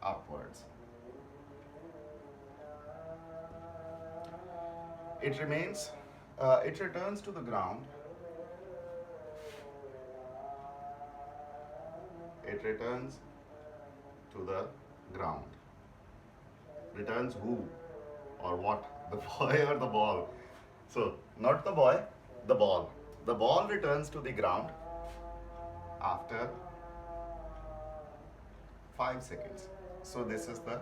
upwards. It remains, it returns to the ground. It returns to the ground. Returns who or what? The boy or the ball? So, not the boy, the ball. The ball returns to the ground after 5 seconds. So, this is the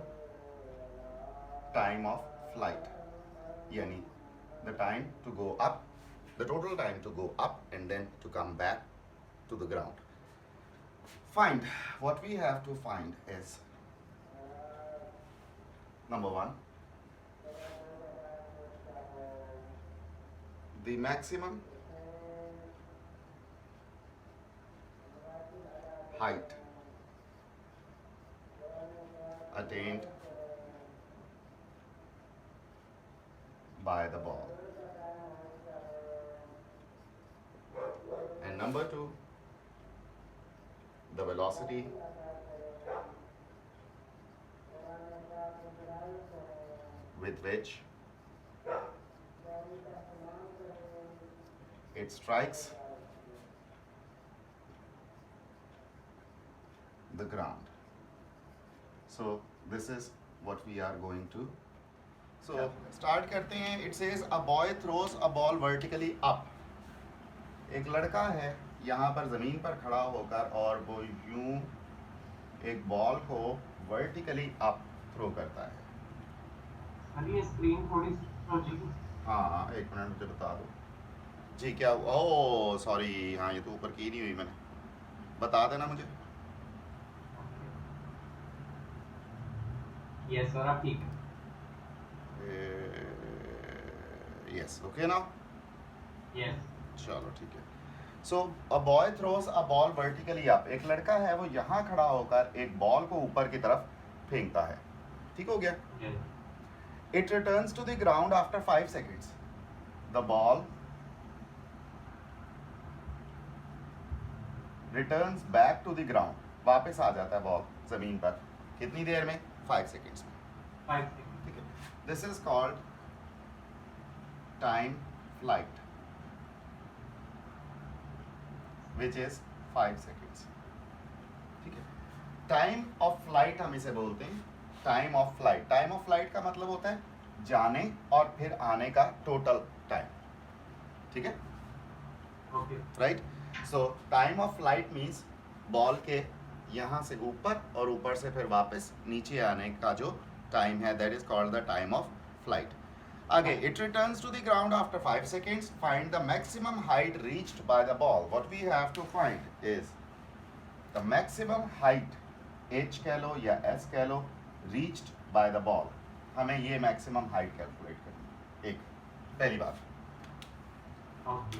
time of flight. Yani, the time to go up, the total time to go up and then to come back to the ground. Find, what we have to find is, number one, the maximum height attained by the ball. And number two, the velocity with which it strikes the ground. So this is what we are going to. So start करते हैं. It says a boy throws a ball vertically up. एक लड़का है यहाँ पर ज़मीन पर खड़ा होकर और वो यूं एक बॉल को वर्टिकली अप थ्रो करता है. ये स्क्रीन थोड़ी सी हाँ, एक मिनट मुझे बता दो जी क्या हुआ. ओह सॉरी, हाँ ये तो ऊपर की नहीं हुई मैंने. बता देना मुझे. यस सर, आप ठीक है. Yes, okay now. यस. चलो ठीक है. So a boy throws a ball vertically up. एक लड़का है वो यहाँ खड़ा होकर एक बॉल को ऊपर की तरफ फेंकता है. ठीक हो गया. It returns to the ground after 5 seconds. The ball returns back to the ground. वापस आ जाता है बॉल जमीन पर. कितनी देर में? 5 सेकेंड्स में. 5 सेकंड. ठीक है. This is called time flight, which is 5 seconds. ठीक है. टाइम ऑफ फ्लाइट हम इसे बोलते हैं. Time of flight. Time of flight का मतलब होता है जाने और फिर आने का टोटल टाइम. ठीक है. Okay. Right. So time of flight means ball के यहाँ से ऊपर और ऊपर से फिर वापस नीचे आने का जो टाइम है, that is called the time of flight. आगे, it returns to the ground after 5 seconds. Find the maximum height reached by the ball. What we have to find is the maximum height, h कह लो या s कह लो, reached by the ball. हमें ये maximum height calculate करनी है. एक पहली बात.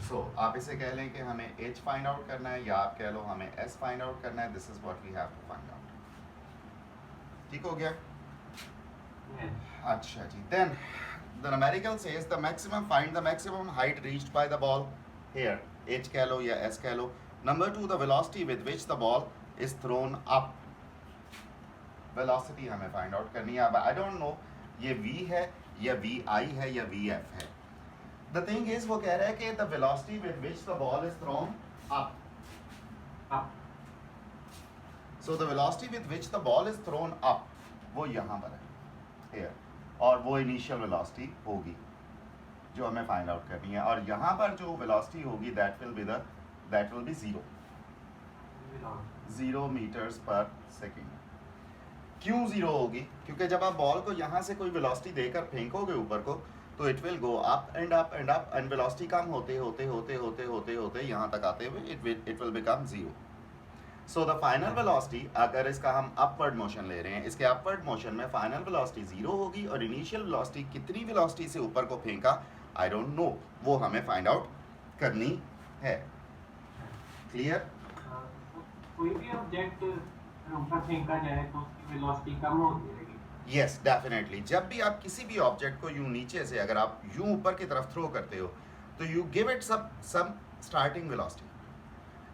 So आप इसे कह लें कि हमें h find out करना है या आप कह लो हमें s find out करना है. This is what we have to find out. ठीक हो गया. अच्छा जी. Then the numerical says the maximum, find the maximum height reached by the ball. Here h कह लो या s कह लो. Number 2, the velocity with which the ball is thrown up. Velocity हमें find out करनी है. अब I don't know ये v है या vi है या vf है. The thing is वो कह रहा है कि the velocity with which the ball is thrown up. So the velocity with which the ball is thrown up वो यहाँ पर है. Here. और वो इनिशियल वेलोसिटी होगी जो हमें फाइंड आउट करनी है. और यहाँ पर जो वेलोसिटी होगी that will be 0 metres per second. क्यों 0 होगी? क्योंकि जब आप बॉल को यहाँ से कोई वेलोसिटी देकर फेंकोगे ऊपर को तो it will go up and up and up and velocity कम होते होते होते होते होते होते यहाँ तक आते हुए it will become 0. So the final velocity, अगर इसका हम अपवर्ड मोशन ले रहे हैं, इसके अपवर्ड मोशन में फाइनल वेलोसिटी 0 होगी और इनिशियल वेलोसिटी कितनी वेलोसिटी से ऊपर को फेंका आई डोंट नो, वो हमें फाइंड आउट करनी है. क्लियर? कोई भी ऑब्जेक्ट ऊपर फेंका जाए तो उसकी वेलोसिटी कम होती रहेगी. Yes definitely. जब भी आप किसी भी ऑब्जेक्ट को यूं नीचे से अगर आप यूं ऊपर की तरफ थ्रो करते हो तो you give it some starting velocity.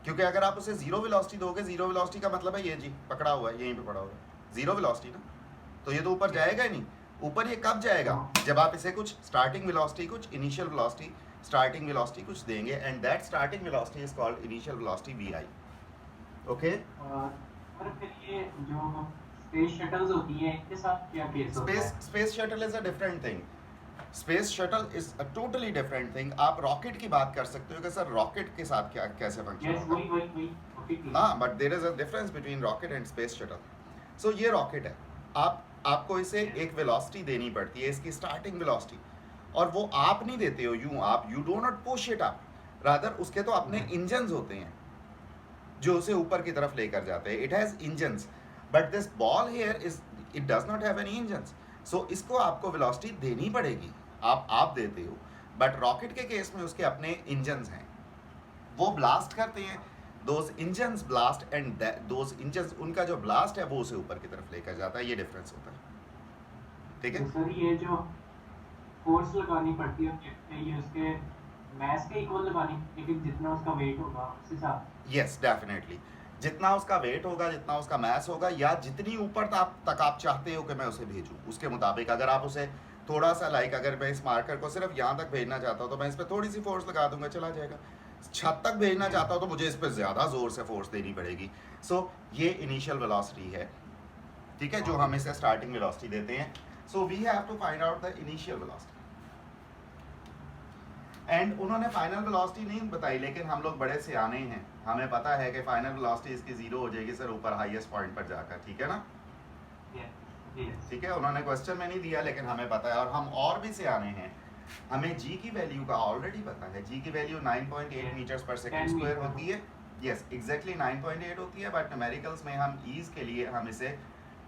क्योंकि अगर आप उसे 0 वेलोसिटी दोगे, 0 वेलोसिटी का मतलब है ये जी पकड़ा हुआ है, यहीं पे पड़ा हुआ है. जीरो वेलोसिटी ना, तो ये तो ऊपर जाएगा ही नहीं। ऊपर ये कब जाएगा? जब आप इसे कुछ स्टार्टिंग वेलोसिटी, कुछ इनिशियल वेलोसिटी, स्टार्टिंग वेलोसिटी कुछ देंगे, and that starting velocity is called initial velocity V I. Okay, और फिर ये जो स्पेस शटल्स होती हैं इनके साथ क्या केस होता है? Space shuttle is a different thing. Space shuttle is a totally different thing. आप रॉकेट की बात कर सकते हो कि सर रॉकेट के साथ क्या कैसे फंक्शन यस, होता है। वही ओके। हाँ, but there is a difference between rocket and space shuttle. सो ये रॉकेट है, आपको इसे एक वेलोसिटी देनी पड़ती है, इसकी स्टार्टिंग वेलोसिटी, और वो आप नहीं देते हो यूं, आप you do not push it up, rather उसके तो अपने इंजन्स होते हैं जो उसे ऊपर की तरफ लेकर जाते हैं। It has engines, but this ball here is, it does not have any engines. So इसको आपको वेलोसिटी देनी पड़ेगी, आप देते हो, बट रॉकेट के केस में उसके अपने इंजन्स हैं, वो ब्लास्ट करते हैं, those engines blast, and those engines, उनका जो ब्लास्ट है वो उसे ऊपर की तरफ लेकर जाता है। ये डिफरेंस होता है, ठीक है। तो सर ये जो फोर्स लगानी पड़ती है ये उसके मास के इक्वल लगानी, लेकिन जितना उसका वेट होगा उस हिसाब से? यस, डेफिनेटली, जितना उसका वेट होगा, जितना उसका मास होगा, या जितनी ऊपर तक आप चाहते हो कि मैं उसे भेजूँ, उसके मुताबिक। अगर आप उसे थोड़ा सा अगर मैं इस मार्कर को सिर्फ यहाँ तक भेजना चाहता हूँ तो मैं इस पर थोड़ी सी फोर्स लगा दूंगा, चला जाएगा। छत तक भेजना चाहता हूँ तो मुझे इस पर ज़्यादा ज़ोर से फोर्स देनी पड़ेगी। सो ये इनिशियल वेलोसिटी है, ठीक है, जो हम इसे स्टार्टिंग वेलोसिटी देते हैं। So we have to find out the initial velocity, and उन्होंने फाइनल वेलोसिटी नहीं बताई, लेकिन हम लोग बड़े सियाने हैं, हमें पता है कि फाइनल वेलोसिटी इसकी जीरो हो जाएगी सर ऊपर हाईएस्ट पॉइंट पर जाकर, ठीक है ना। ठीक है, उन्होंने क्वेश्चन में नहीं दिया लेकिन हमें पता है, और हम और भी सियाने हैं, हमें जी की वैल्यू का ऑलरेडी पता है। जी की वैल्यू 9.8 मीटर्स पर सेकंड स्क्वायर होती है। यस, एग्जैक्टली 9.8 होती है, बट न्यूमेरिकल्स में हम ईज के लिए हम इसे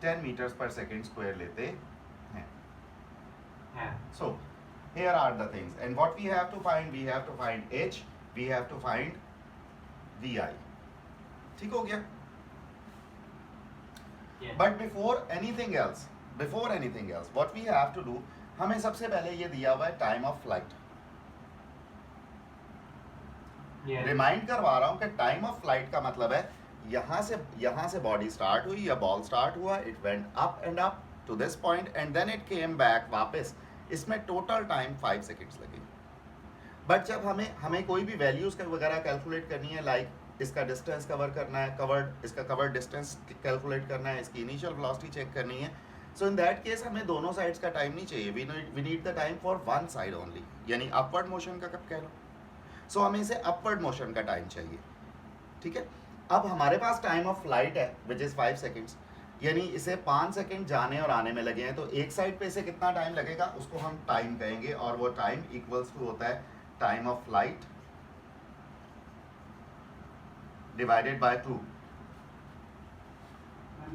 10 मीटर्स पर सेकंड स्क्वायर लेते हैं। सो here are the things, and what we have to find h, we have to find vi, ठीक हो गया। But before anything else what we have to do, हमें सबसे पहले ये दिया हुआ है टाइम ऑफ फ्लाइट। रिमाइंड करवा रहा हूँ कि टाइम ऑफ फ्लाइट का मतलब है यहाँ से बॉडी स्टार्ट हुई या बॉल स्टार्ट हुआ, it went up and up to this point and then it came back वापस, इसमें टोटल टाइम 5 सेकेंड्स लगे। बट जब हमें कोई भी वैल्यूज वगैरह कैलकुलेट करनी है, लाइक इसका डिस्टेंस कवर करना है, इसका कवर्ड डिस्टेंस कैलकुलेट करना है, इसकी इनिशियल वेलोसिटी चेक करनी है, सो इन दैट केस हमें दोनों साइड्स का टाइम नहीं चाहिए, we need the time for one side only, यानी अपवर्ड मोशन का कब कह लो। सो हमें इसे अपवर्ड मोशन का टाइम चाहिए, ठीक है। अब हमारे पास टाइम ऑफ फ्लाइट है विच इज़ 5 सेकेंड्स, यानी इसे 5 सेकेंड जाने और आने में लगे हैं, तो एक साइड पे इसे कितना टाइम लगेगा उसको हम टाइम कहेंगे, और वो टाइम इक्वल्स टू होता है time of flight divided by 2।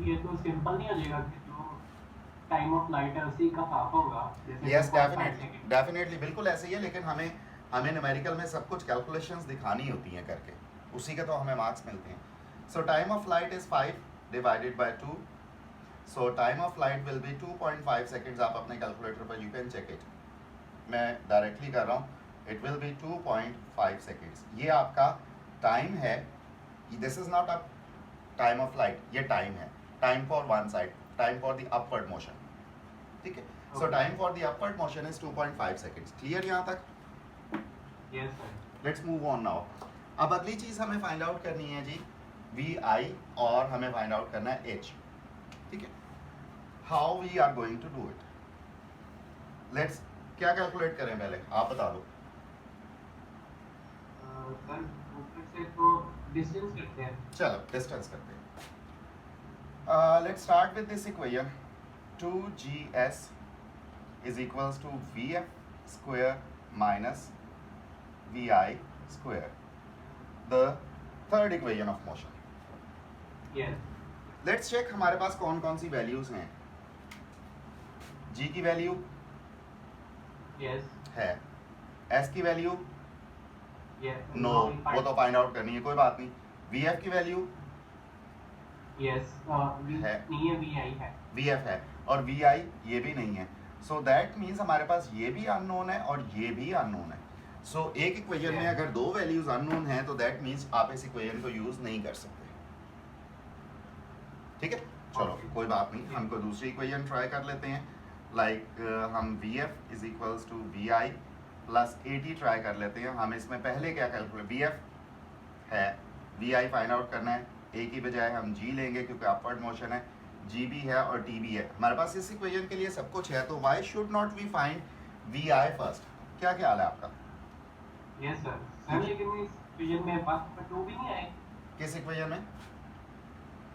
ये तो सिंपल नहीं हो जाएगा कि जो टाइम ऑफ फ्लाइट है उसी का हाफ होगा? यस, डेफिनेटली बिल्कुल ऐसे ही है, लेकिन हमें न्यूमेरिकल में सब कुछ कैलकुलेशंस दिखानी होती हैं करके, उसी के तो हमें मार्क्स मिलते हैं। सो time of flight is 5 divided by 2, so time of flight will be 2.5 seconds। आप अपने कैलकुलेटर पर you can check it, मैं डायरेक्टली कर रहा हूँ, it will be 2.5 seconds। ये आपका टाइम है, this is not a time of flight, ये टाइम है, time for one side, time for the upward motion, ठीक है। सो time for the upward motion is 2.5 seconds। Clear यहाँ तक? Yes sir. Let's move on now. अब अगली चीज़ हमें find out करनी है जी वी आई, और हमें फाइंड आउट करना है एच, ठीक है। How we are going to do it, let's, क्या कैलकुलेट करें पहले आप बता दो। सर ऊपर से तो डिस्टेंस करते हैं। चलो डिस्टेंस करते हैं। Let's start with this equation, 2gs is equals to vf square minus vi square, the third equation of motion. Let's check हमारे पास कौन कौन सी वैल्यूज हैं। g की वैल्यू है, s की वैल्यू नो, वो तो फाइंड आउट करनी है, कोई बात नहीं। vf की वैल्यू है, vf है, और vi ये भी नहीं है, सो दैट मीन्स हमारे पास ये भी अननोन है और ये भी अननोन है। सो एक इक्वेशन में अगर दो वैल्यूज अननोन हैं तो दैट मीन्स आप इस इक्वेशन को यूज नहीं कर सकते, ठीक है। चलो Okay. कोई बात नहीं, हम कोई दूसरी इक्वेशन ट्राई कर लेते हैं. लाइक हम V F is equals to V I plus A T try कर लेते हैं. हम इसमें पहले क्या कैलकुलेट, वी एफ है, वी आई फाइंड आउट करना है. ए की बजाय हम जी लेंगे क्योंकि अपवर्ड मोशन है, जी भी है और टी भी है. हमारे पास इस इक्वेशन के लिए सब कुछ है, तो why should not we find V I first? क्या ख्याल है आपका? Yes sir. सर लेकिन इस इक्वेशन में बात पर 2 भी नहीं आए किस इक्वेशन में?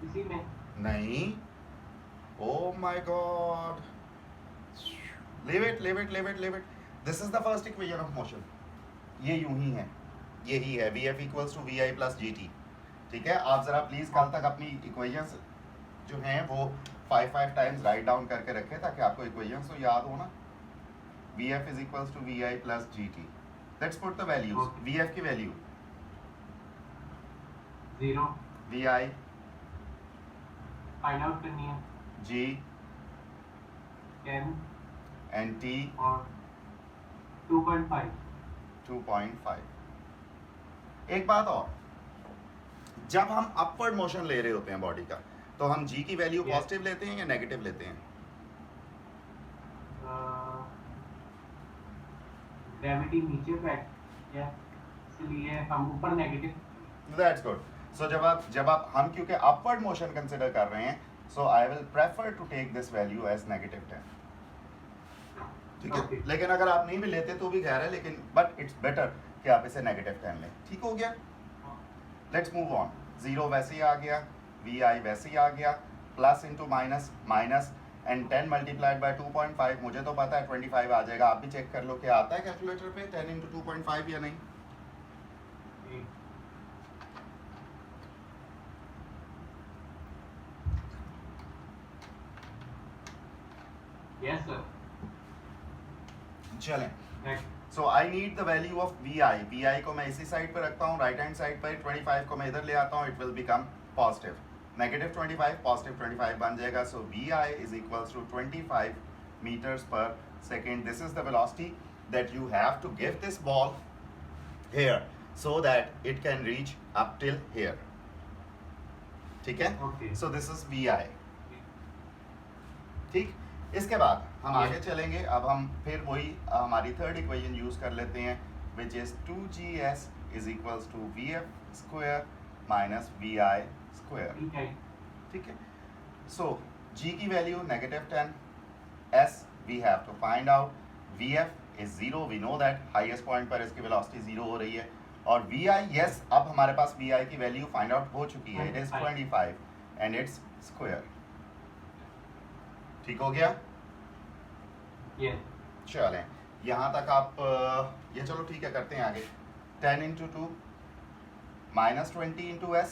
इसी में. नहीं. Oh my God. Leave it, leave it, leave it, leave it. This is the first equation of motion. ये यूं ही है, यही है V F equals to V I plus G T. ठीक है, आप जरा प्लीज कल तक अपनी इक्वेशंस जो हैं वो 5 टाइम्स राइट डाउन करके रखें ताकि आपको इक्वेशंस तो याद हो ना. V F is equals to V I plus G T. Let's put the values. Okay. V F की value 0 V I find out करनी है. जी 10 एंड टी और 2.5. 2.5. एक बात और, जब हम अपवर्ड मोशन ले रहे होते हैं बॉडी का, तो हम जी की वैल्यू Yes. पॉजिटिव लेते हैं या नेगेटिव लेते हैं? ग्रेविटी नीचे बैठ है इसलिए हम ऊपर नेगेटिव. That's good. सो जब आप हम क्योंकि अपवर्ड मोशन कंसिडर कर रहे हैं, so I will prefer to take this value as negative 10. ठीक है, Okay. लेकिन अगर आप नहीं भी लेते तो भी खैर है, लेकिन बट इट्स बेटर कि आप इसे नेगेटिव 10 लें. ठीक हो गया. Let's move on. 0 वैसे ही आ गया, वी आई वैसे ही आ गया, plus into minus minus and 10 multiplied by 2.5. मुझे तो पता है 25 आ जाएगा, आप भी चेक कर लो क्या आता है कैलकुलेटर पे 10 इंटू 2.5 या नहीं. Yes sir. चलें. Next. So I need the value of V I. V I को मैं इसी साइड पर रखता हूँ, राइट हैंड साइड पर. 25 को मैं इधर ले आता हूँ, it will become positive. Negative 25 positive 25 बन जाएगा. So V I is equals to 25 meters per second. This is the velocity that you have to give this ball here so that it can reach up till here. ठीक है? Okay. So this is vi. ठीक. इसके बाद हम आगे चलेंगे. अब हम फिर वही हमारी थर्ड इक्वेशन यूज कर लेते हैं, which is 2gs is equals to vf square minus vi square. ठीक है. ठीक है. So g की value -10, s we have to find out, vf is 0, we know that highest point पर इसकी velocity 0 हो रही है, और vi, yes, अब हमारे पास vi की वैल्यू फाइंड आउट हो चुकी है, it is 25 and its square. ठीक हो गया. Yes. चलें, यहाँ तक आप ये चलो ठीक है, करते हैं आगे. 10 into 2 minus 20 into s.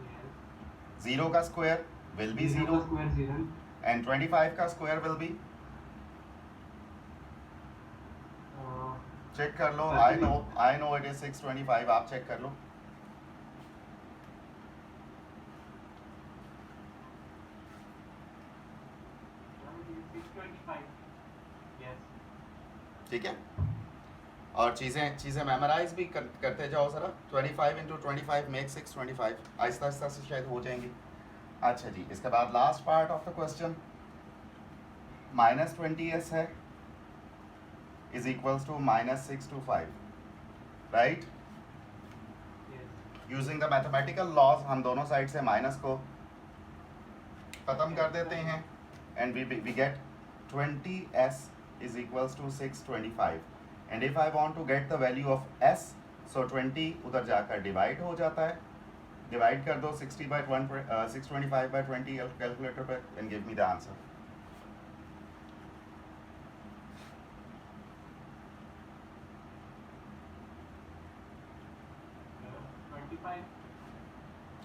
Yes. 0 का square will be 0 square 0. and 25 का स्क्वायर will be, चेक कर लो. I know it is 625. आप चेक कर लो. ठीक है, और चीज़ें मेमोराइज भी करते जाओ ज़रा. 25 इंटू 25 मेक 625. आहिस्ता आहिस्ता से शायद हो जाएंगी. अच्छा जी, इसके बाद last part of the question, -20s है is equals to -625, right. Using the mathematical laws हम दोनों साइड से माइनस को ख़त्म कर देते हैं and we get 20s is equals to 625. and if I want to get the value of s, so 20 उधर जाकर डिवाइड हो जाता है. डिवाइड कर दो 60 by 625 by 20 कैलकुलेटर पे and give me the answer.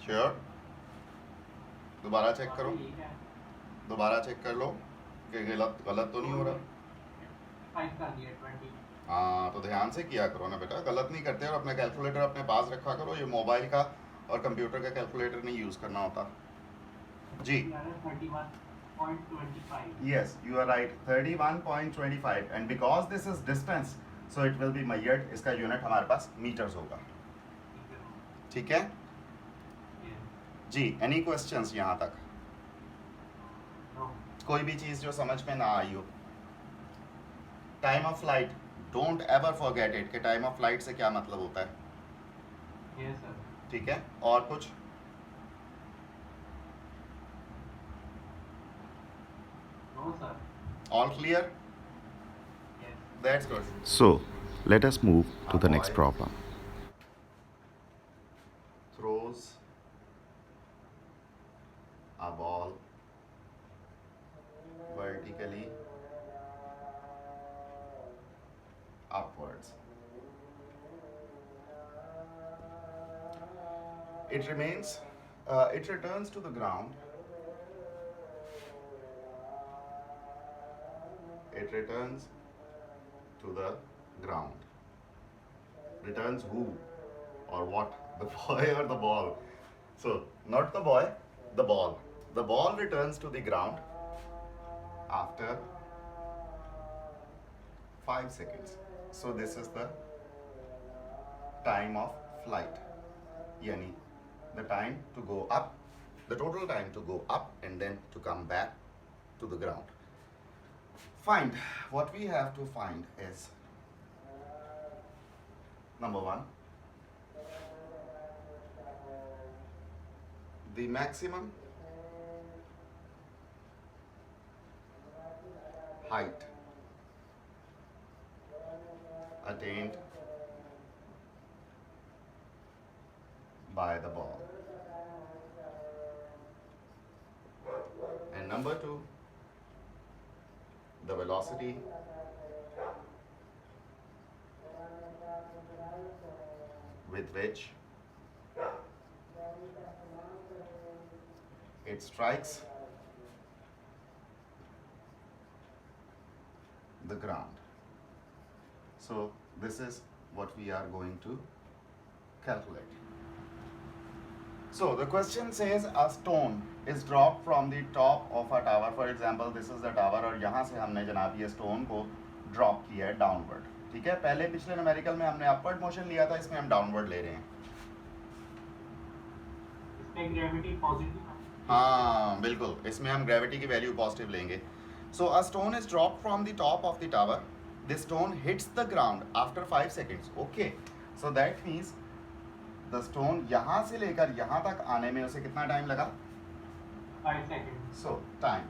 Sure. दोबारा चेक करो, दोबारा चेक कर लो कि गलत तो नहीं हो रहा. हाँ, तो ध्यान से किया करो ना बेटा, गलत नहीं करते. और अपना कैलकुलेटर अपने पास रखा करो. ये मोबाइल का और कंप्यूटर का कैलकुलेटर नहीं यूज़ करना होता जी. 31.25. Yes, you are right, 31.25. And because this is distance, so it will be measured. इसका यूनिट हमारे पास मीटर्स होगा. ठीक है. जी एनी क्वेश्चंस यहाँ तक? नो कोई भी चीज़ जो समझ में ना आई हो? Time of flight, don't ever forget it कि टाइम ऑफ फ्लाइट से क्या मतलब होता है, यस सर ठीक है? और कुछ? No sir all clear? Yes That's good. So, let us move to the next problem. Throws a ball vertically upwards. It remains, it returns to the ground. It returns to the ground. Returns who or what? The boy or the ball? So, not the boy, the ball. The ball returns to the ground after 5 seconds. So, this is the time of flight. Yani, the time to go up, the total time to go up and then to come back to the ground. Find, what we have to find is number 1, the maximum height attained by the ball. And number 2, the velocity with which it strikes the ground. So this is what we are going to calculate. So the question says a stone is dropped from the top of a tower. For example, this is the tower और यहाँ से हमने जनाब ये stone को drop किया है downward. ठीक है, पहले पिछले न्यूमेरिकल में हमने upward motion लिया था, इसमें हम downward ले रहे हैं. इसमें ग्रेविटी पॉजिटिव है हाँ बिल्कुल, इसमें हम ग्रेविटी की वैल्यू पॉजिटिव लेंगे. So a stone is drop from the top of the tower. The stone hits the ground after 5 seconds. Okay, so that means the stone यहाँ से लेकर यहाँ तक आने में उसे कितना टाइम लगा? 5 second. So time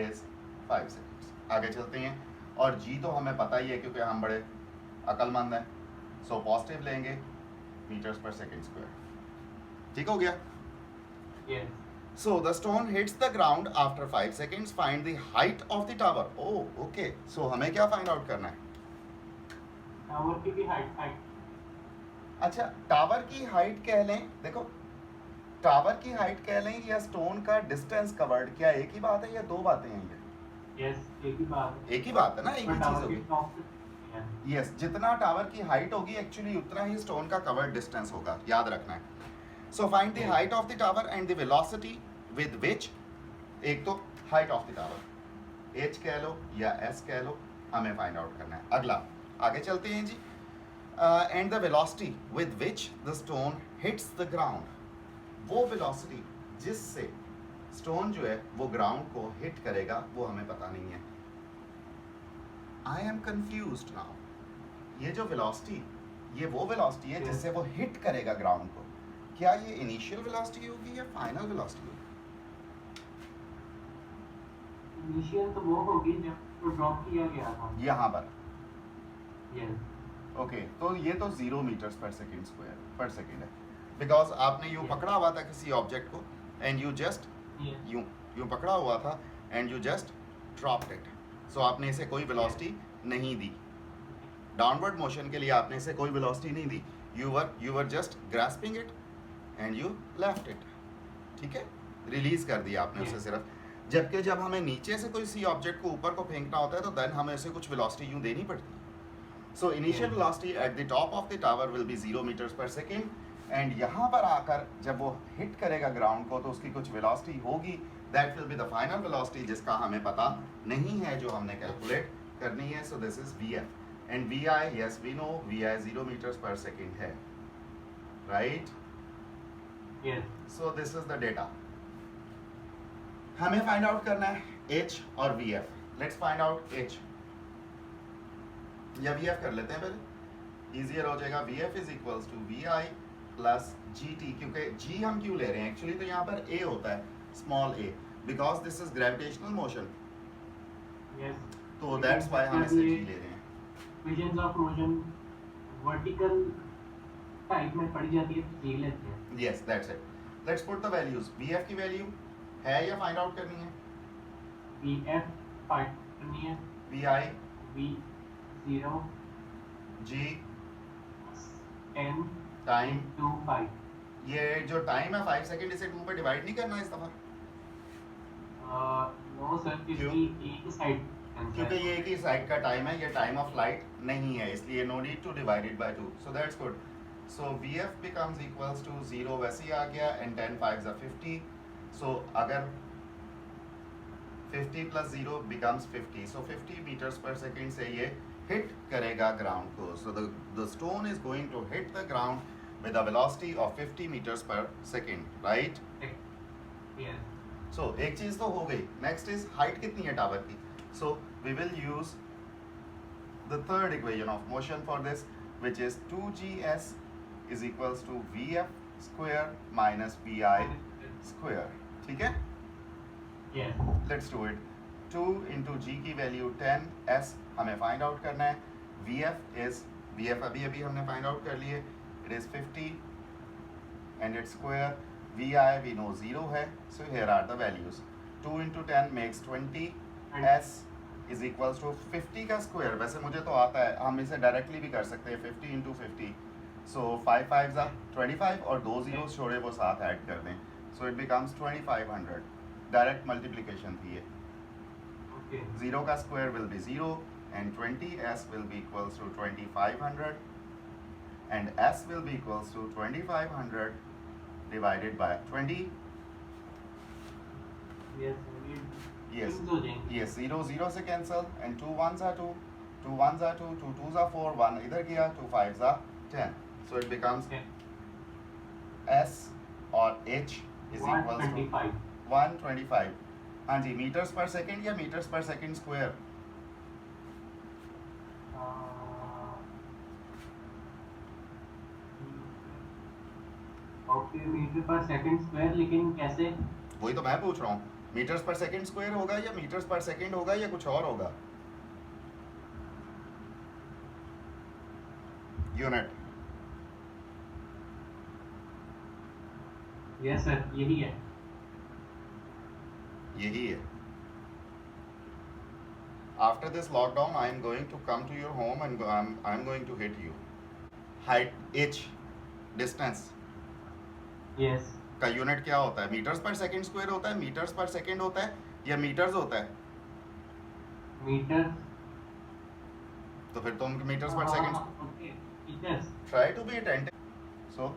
is 5 seconds. आगे चलते हैं. और जी तो हमें पता ही है क्योंकि हम बड़े अक्लमंद हैं. सो पॉजिटिव लेंगे मीटर्स पर सेकेंड स्क्वायर. ठीक हो गया? Yes So the stone hits the ground after 5 seconds. Find the height of the tower. Oh, okay. So हमें क्या find out करना है? टावर की भी हाइट अच्छा, टावर की हाइट कह लें. देखो, टावर की हाइट कह लें या स्टोन का डिस्टेंस कवर्ड, क्या एक ही बात है या दो बातें हैं ये? यस एक ही बात है. एक ही बात है ना, एक ही चीज होगी. यस, जितना टावर की हाइट होगी एक्चुअली उतना ही स्टोन का कवर्ड डिस्टेंस होगा, याद रखना है. So find the height of the tower and the velocity with which, एक तो height of the tower, h कह लो या s कह लो, हमें find out करना है. अगला आगे चलते हैं जी. And the velocity with which the stone hits the ground. वो velocity जिससे stone जो है वो ground को hit करेगा वो हमें पता नहीं है. I am confused now. ये जो velocity, ये वो velocity है जिससे वो hit करेगा ground को. क्या ये इनिशियल वेलोसिटी होगी या फाइनल वेलोसिटी होगी? इनिशियल तो वो होगी जब तो ड्रॉप किया गया था. यहाँ पर. यस ओके, तो ये तो 0 मीटर्स पर सेकेंड स्क्वायर पर सेकेंड है, बिकॉज आपने यूँ पकड़ा हुआ था किसी ऑब्जेक्ट को एंड यू जस्ट यूँ पकड़ा हुआ था and you just dropped it. So आपने इसे कोई वेलोसिटी नहीं दी. डाउनवर्ड मोशन के लिए आपने इसे कोई वेलोसिटी नहीं दी. You were just grasping it and you left it. ठीक है, रिलीज कर दिया आपने उसे सिर्फ. जबकि जब हमें नीचे से कोई सी ऑब्जेक्ट को ऊपर को फेंकना होता है तो देन हमें उसे कुछ वेलोसिटी यूं देनी पड़ती है. So initial velocity at the top of the tower will be 0 metres per second. And यहाँ पर आकर जब वो हिट करेगा ग्राउंड को तो उसकी कुछ वेलोसिटी होगी. That will be the final velocity जिसका हमें पता नहीं है, जो हमने कैलकुलेट करनी है. So this is VF and VI, yes we know VI 0 metres per second है, right? Yes. So this is the data. हमें फाइंड आउट करना है h और vf. Let's find out h या vf कर लेते हैं पहले, इजियर हो जाएगा. vf is equals to vi plus gt, क्योंकि g हम क्यों ले रहे हैं एक्चुअली, तो यहाँ पर a होता है, small a, because this is gravitational motion, Yes. तो दैट्स वाई हम इसे g ले रहे हैं. Equations of motion vertical type में पढ़ी जाती है, तो ये लेते हैं. Yes, that's it. Let's put the values. vf की वैल्यू है या फाइंड आउट करनी है? VF पार्ट करनी है. vi V0 g 10 time, to 5. ये जो टाइम है 5 सेकंड, इसे 2 पे डिवाइड नहीं करना इस दफा, नो सर, क्यों? क्योंकि एक ही साइड क्योंकि ये एक ही साइड का टाइम है, ये टाइम ऑफ फ्लाइट नहीं है, इसलिए no need to divide it by 2. So that's good. So vf becomes equals to 0 वैसे ही आ गया, and 10 5s are 50. सो अगर 50 plus 0 becomes 50, so 50 meters per second से ये hit करेगा ground को. So the stone is going to hit the ground with a velocity of 50 meters per second, right? Yes. So एक चीज तो हो गई. Next is height कितनी है टावर की. So we will use the third equation of motion for this, which is 2gs is equals to vf square minus vi square. ठीक है? Yes. Let's do it. 2 into g की value 10, s हमें find out करना है. vf अभी हमने find out कर लिए, it is 50 and its square. vi we know 0 है, so here are the values. 2 into 10 makes 20, s is equals to 50 का स्क्वायर. वैसे मुझे तो आता है, हम इसे डायरेक्टली भी कर सकते हैं, 50 into 50. so 5 5s are 25 और 2 zeros छोड़े वो साथ ऐड कर दें, so it becomes 2500. Direct multiplication थी ये. Okay. 0 का square will be 0 and 20s will be equals to 2500 and s will be equals to 2500 divided by 20. Yes. Yes. Things हो जाएंगे. Yes, 0 0 से cancel and 2 1s are 2, 2 1s are 2, 2 2s are 4, 1 इधर गया, 2 5s are 10. So it becomes Okay. s or h is equals to 125. 125. हाँ जी, metres per second या metres per second square? Okay, metre पर second square, लेकिन कैसे? वही तो मैं पूछ रहा हूँ, मीटर्स पर सेकेंड स्क्वायर होगा या मीटर्स पर सेकेंड होगा या कुछ और होगा? यूनिट. यस सर, यही है. यही है. After this lockdown, I am going to come to your home and I'm going to hit you. Height h, distance yes. का यूनिट क्या होता है? मीटर्स पर सेकेंड स्क्वायर होता है, मीटर्स पर सेकेंड होता है या मीटर्स होता है? मीटर. तो फिर तुम metres per second. Okay, metres. Try to be attentive. So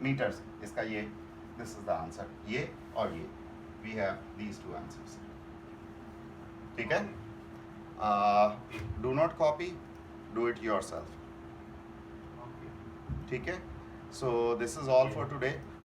meters, इसका ये, this is the answer. ये और ये, we have these two answers. ठीक है? Do not copy, do it yourself. Okay. ठीक है? So this is all for today.